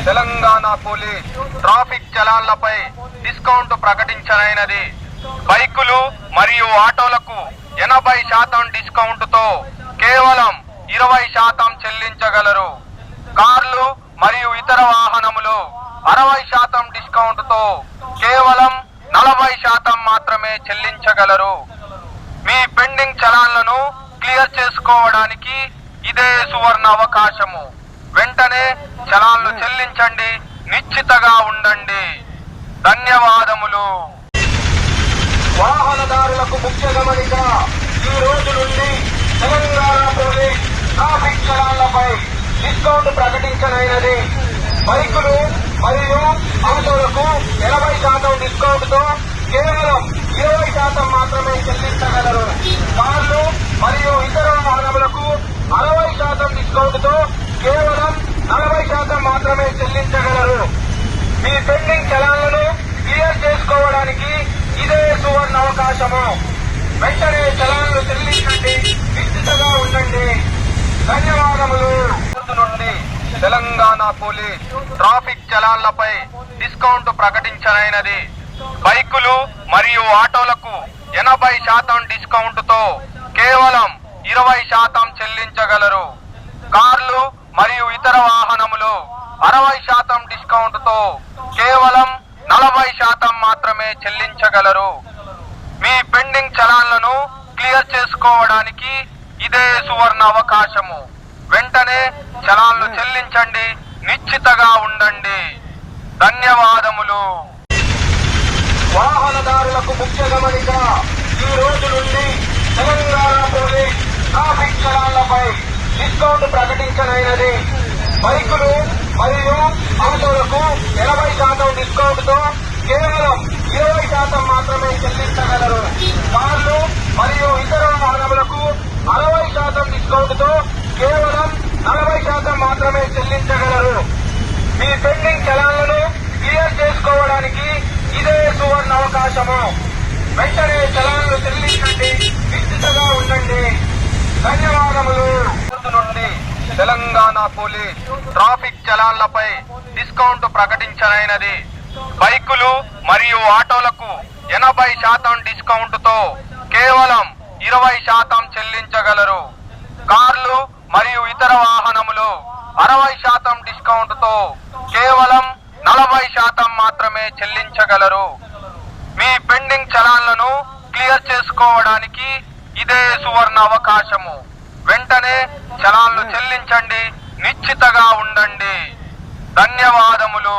Telangana police traffic చలాన్లపై discount ప్రకటించనైనది. బైకులు మరియు ఆటోలకు 80% డిస్కౌంట్తో కేవలం 20% చెల్లించగలరు. కార్లు మరియు ఇతర వాహనములు 60% డిస్కౌంట్తో కేవలం 40% మాత్రమే చెల్లించగలరు. మీ పెండింగ్ చలాన్లను క్లియర్ చేసుకోవడానికి ఇదే సువర్ణ అవకాశము. వెంటనే చలాన్లు చెల్లించండి, నిశ్చితగా ఉండండి. ధన్యవాదములు. వాహనదారులకు ముఖ్య గమనిక. ఈ రోజు నుండి తెలంగాణ పోలీస్ ట్రాఫిక్ చలాన్లపై డిస్కౌంట్ ప్రకటించనైనది. బైకులు మరియు ఆటోలకు 80% డిస్కౌంట్తో కేవలం 20% మాత్రమే చెల్లించగలరు. కార్లు మరియు ఇతర వాహనములకు 60% డిస్కౌంట్తో కేవలం 40% మాత్రమే చెల్లించగలరు. మీ పెండింగ్ చలాన్లను క్లియర్ చేసుకోవడానికి ఇదే సువర్ణ అవకాశము. వెంటనే చలాన్లు చెల్లించండి, నిశ్చితగా ఉండండి. ధన్యవాదములు. నుండి తెలంగాణ పోలీస్ ట్రాఫిక్ చలాన్లపై డిస్కౌంట్ ప్రకటించనైనది. బైకులు మరియు ఆటోలకు 80% డిస్కౌంట్తో కేవలం 20% చెల్లించగలరు. కార్లు మరియు ఇతర వాహనములు 60% డిస్కౌంట్తో కేవలం 40% మాత్రమే చెల్లించగలరు. మీ పెండింగ్ చలాన్లను క్లియర్ చేసుకోవడానికి ఇదే సువర్ణ అవకాశము. వెంటనే చలాన్లు చెల్లించండి, నిశ్చితగా ఉండండి. ధన్యవాదములు. వాహనదారులకు ముఖ్య గమనిక. ఈ రోజు నుండి తెలంగాణ పోలీస్ ట్రాఫిక్ చలాన్లపై డిస్కౌంట్ ప్రకటించనైనది. బైకులు మరియు ఆటోలకు 80% డిస్కౌంట్తో కేవలం 20% మాత్రమే చెల్లించగలరు. కార్లు మరియు ఇతర వాహనములకు 60% డిస్కౌంట్తో కేవలం 40% మాత్రమే చెల్లించగలరు. మీ పెండింగ్ చలాన్లను క్లియర్ చేసుకోవడానికి ఇదే సువర్ణ అవకాశము. వెంటనే చలాన్లు చెల్లించండి, నిశ్చితగా ఉండండి. ధన్యవాదములు. నుండి తెలంగాణ పోలీస్ ట్రాఫిక్ చలాన్లపై డిస్కౌంట్ ప్రకటించనైనది. బైకులు మరియు ఆటోలకు 80% డిస్కౌంట్తో కేవలం 20% చెల్లించగలరు. కార్లు మరియు ఇతర వాహనములు 60% డిస్కౌంట్తో కేవలం 40% మాత్రమే చెల్లించగలరు. మీ పెండింగ్ చలాన్లను క్లియర్ చేసుకోవడానికి ఇదే సువర్ణ అవకాశము. వెంటనే చలాన్లు చెల్లించండి, నిశ్చితగా ఉండండి. ధన్యవాదములు.